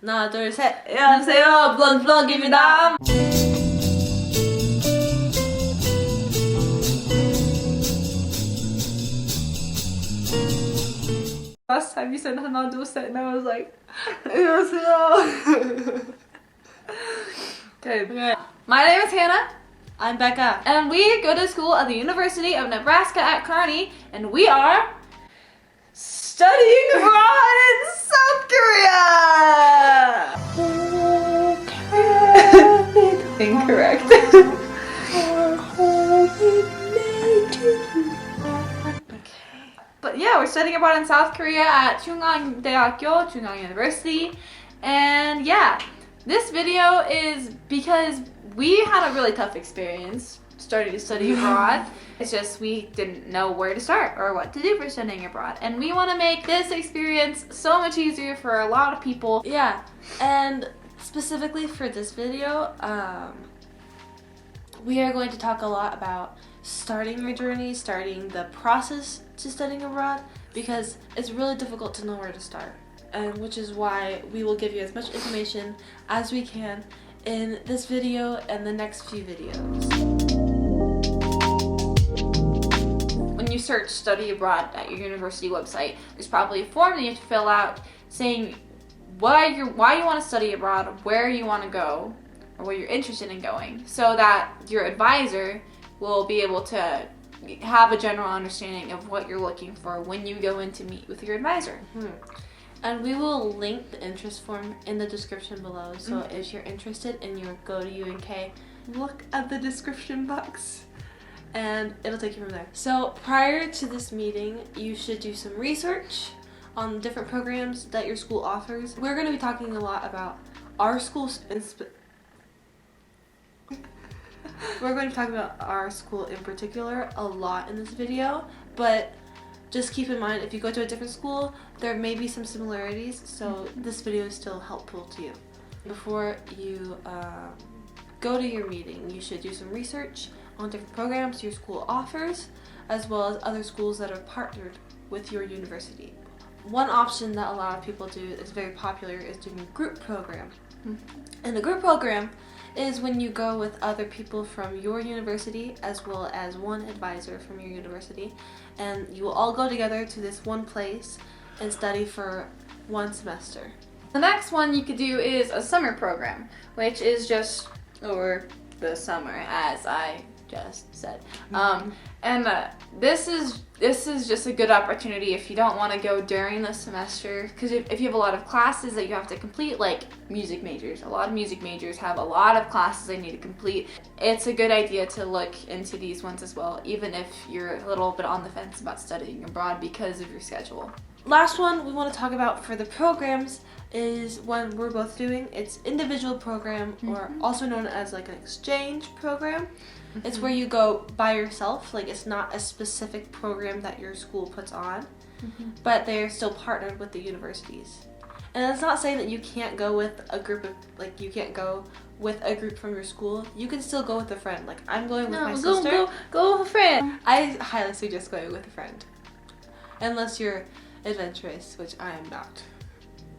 하나, 둘, 셋. 안녕하세요, 블론입니다. Last time you said 하나, 둘, 셋, and I was like, 안녕하세요. Okay. My name is Hannah. I'm Becca. And we go to school at the University of Nebraska at Kearney, and we are studying abroad in South Korea! Incorrect. But yeah, we're studying abroad in South Korea at 중앙대학교, Chungang University. And yeah, this video is because we had a really tough experience starting to study abroad. It's just we didn't know where to start or what to do for studying abroad. And we want to make this experience so much easier for a lot of people. Yeah, and specifically for this video, we are going to talk a lot about starting your journey, starting the process to studying abroad, because it's really difficult to know where to start. And which is why we will give you as much information as we can in this video and the next few videos. When you search study abroad at your university website, there's probably a form that you have to fill out saying why you want to study abroad, where you want to go, or where you're interested in going, so that your advisor will be able to have a general understanding of what you're looking for when you go in to meet with your advisor. And we will link the interest form in the description below, so if you're interested and you go to UNK, look at the description box and it'll take you from there. So prior to this meeting, you should do some research on different programs that your school offers. We're going to be talking a lot about our school We're going to talk about our school in particular a lot in this video, but just keep in mind, if you go to a different school, there may be some similarities, so this video is still helpful to you. Before you go to your meeting, you should do some research on different programs your school offers, as well as other schools that are partnered with your university. One option that a lot of people do is very popular is doing a group program. And a group program is when you go with other people from your university as well as one advisor from your university, and you will all go together to this one place and study for one semester. The next one you could do is a summer program, which is just over the summer, as I just said. This is just a good opportunity if you don't want to go during the semester, because if you have a lot of classes that you have to complete, like music majors, a lot of music majors have a lot of classes they need to complete. It's a good idea to look into these ones as well, even if you're a little bit on the fence about studying abroad because of your schedule. Last one we want to talk about for the programs is one we're both doing. It's individual program, or also known as like an exchange program. It's where you go by yourself, like it's not a specific program that your school puts on, but they're still partnered with the universities. And it's not saying that you can't go with a group of, like you can't go with a group from your school. You can still go with a friend. Like I'm going with my sister. Go with a friend. I highly suggest going with a friend. Unless you're adventurous, which I am not.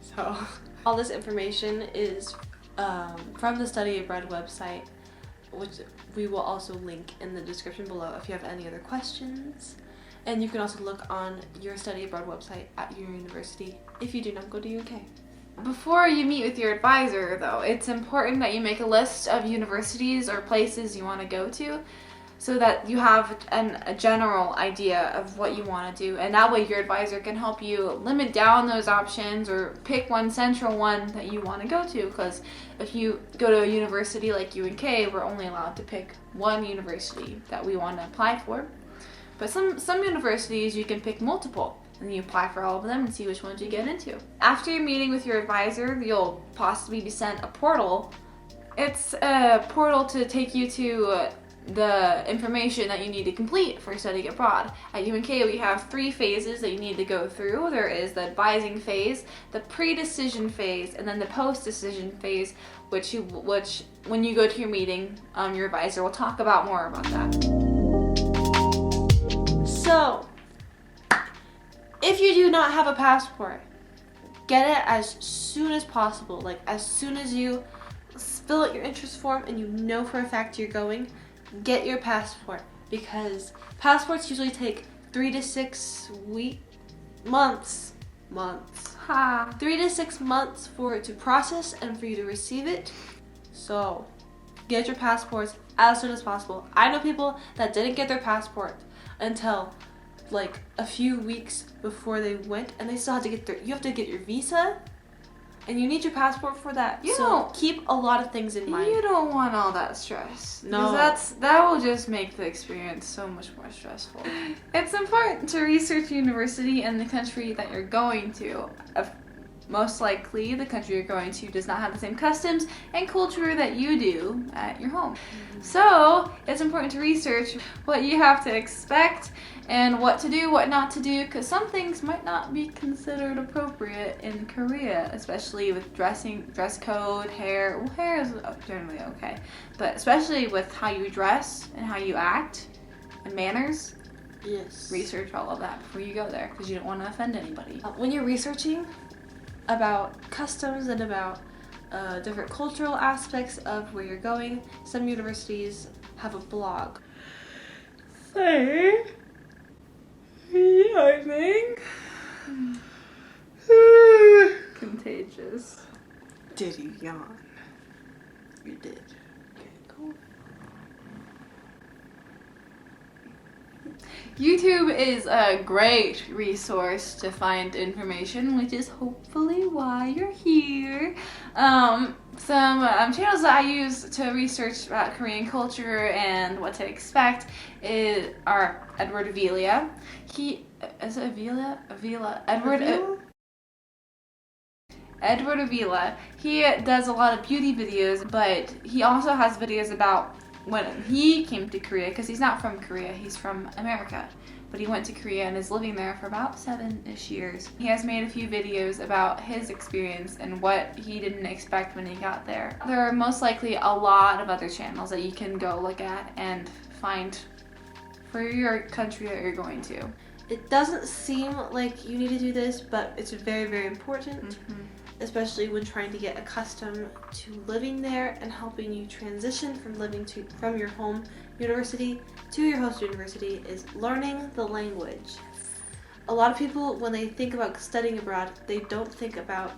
So all this information is from the Study Abroad website, which we will also link in the description below if you have any other questions. And you can also look on your Study Abroad website at your university if you do not go to UK. Before you meet with your advisor, though, it's important that you make a list of universities or places you want to go to, so that you have a general idea of what you want to do, and that way your advisor can help you limit down those options or pick one central one that you want to go to. Because if you go to a university like UNK, we're only allowed to pick one university that we want to apply for. But some universities you can pick multiple, and you apply for all of them and see which ones you get into. After your meeting with your advisor, you'll possibly be sent a portal. It's a portal to take you to the information that you need to complete for studying abroad. At UNK, we have 3 phases that you need to go through. There is the advising phase, the pre-decision phase, and then the post-decision phase, which when you go to your meeting, your advisor will talk about more about that. So, if you do not have a passport, get it as soon as possible. Like as soon as you fill out your interest form and you know for a fact you're going, get your passport, because passports usually take 3 to 6 months. 3 to 6 months for it to process and for you to receive it. So get your passports as soon as possible. I know people that didn't get their passport until like a few weeks before they went, and they still had to you have to get your visa, and you need your passport for that. So keep a lot of things in mind. You don't want all that stress. No. That will just make the experience so much more stressful. It's important to research university and the country that you're going to. Most likely, the country you're going to does not have the same customs and culture that you do at your home. So, it's important to research what you have to expect and what to do, what not to do, because some things might not be considered appropriate in Korea, especially with dress code, hair. Well, hair is generally okay, but especially with how you dress and how you act and manners. Yes. Research all of that before you go there, because you don't want to offend anybody. When you're researching about customs and about different cultural aspects of where you're going, some universities have a blog. Say, yawning. Contagious. Did you yawn? You did. Okay, cool. YouTube is a great resource to find information, which is hopefully why you're here. Some channels that I use to research about Korean culture and what to expect are Edward Avila. Edward Avila. He does a lot of beauty videos, but he also has videos about when he came to Korea, because he's not from Korea, he's from America, but he went to Korea and is living there for about 7-ish years. He has made a few videos about his experience and what he didn't expect when he got there. There are most likely a lot of other channels that you can go look at and find for your country that you're going to. It doesn't seem like you need to do this, but it's very, very important. Especially when trying to get accustomed to living there and helping you transition from your home university to your host university, is learning the language. A lot of people, when they think about studying abroad, they don't think about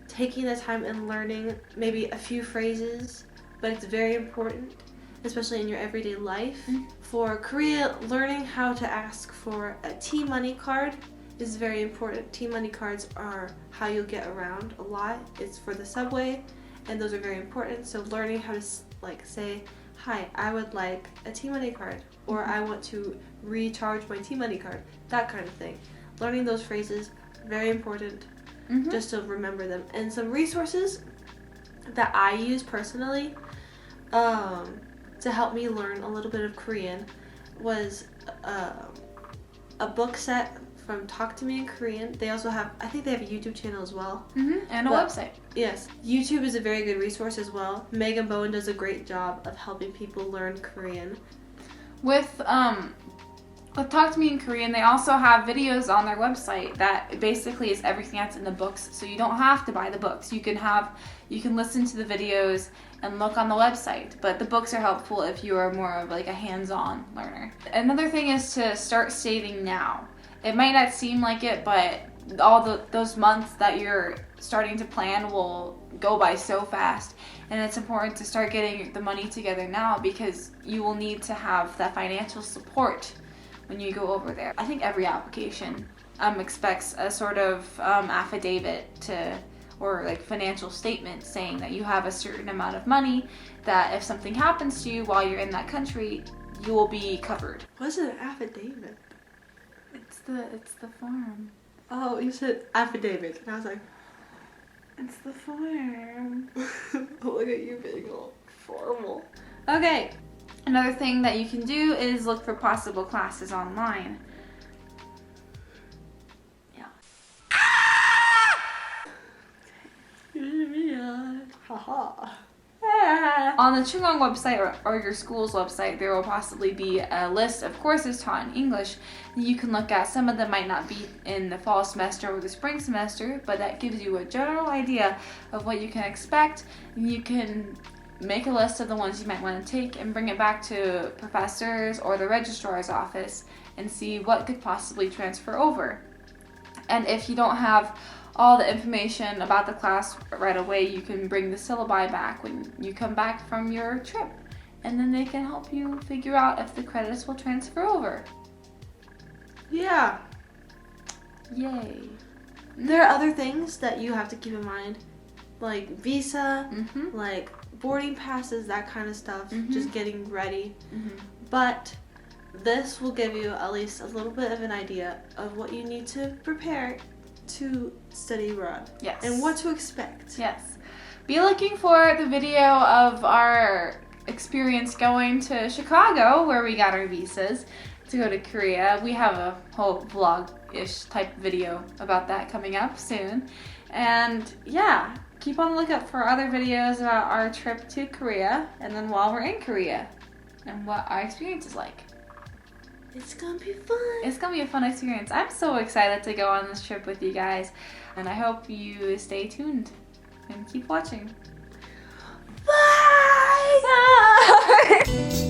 taking the time and learning maybe a few phrases, but it's very important, especially in your everyday life. For Korea, learning how to ask for a T-money card is very important. T-money cards are how you'll get around a lot. It's for the subway, and those are very important. So learning how to say, hi, I would like a T-money card, or I want to recharge my T-money card, that kind of thing. Learning those phrases, very important, just to remember them. And some resources that I use personally to help me learn a little bit of Korean was a book set from Talk to Me in Korean. They also have, I think they have a YouTube channel as well. And a website. Yes. YouTube is a very good resource as well. Megan Bowen does a great job of helping people learn Korean. With Talk to Me in Korean, they also have videos on their website that basically is everything that's in the books, so you don't have to buy the books. You can listen to the videos and look on the website, but the books are helpful if you are more of like a hands-on learner. Another thing is to start saving now. It might not seem like it, but those months that you're starting to plan will go by so fast, and it's important to start getting the money together now, because you will need to have that financial support when you go over there. I think every application expects a sort of affidavit or like financial statement saying that you have a certain amount of money, that if something happens to you while you're in that country, you will be covered. What's an affidavit? It's the form. Oh, you said affidavit, and I was like, it's the form. Look at you being all formal. Okay. Another thing that you can do is look for possible classes online. Yeah. Haha. On the Chungang website or your school's website, there will possibly be a list of courses taught in English that you can look at. Some of them might not be in the fall semester or the spring semester, but that gives you a general idea of what you can expect. You can make a list of the ones you might want to take and bring it back to professors or the registrar's office and see what could possibly transfer over. And if you don't have all the information about the class right away, you can bring the syllabi back when you come back from your trip, and then they can help you figure out if the credits will transfer over. Yeah. Yay. There are other things that you have to keep in mind, like visa, like boarding passes, that kind of stuff, just getting ready. But this will give you at least a little bit of an idea of what you need to prepare to study abroad. Yes. And what to expect. Yes. Be looking for the video of our experience going to Chicago, where we got our visas to go to Korea. We have a whole vlog-ish type video about that coming up soon. And yeah, keep on the lookout for other videos about our trip to Korea, and then while we're in Korea and what our experience is like. It's gonna be fun. It's gonna be a fun experience. I'm so excited to go on this trip with you guys, and I hope you stay tuned and keep watching. Bye! Bye!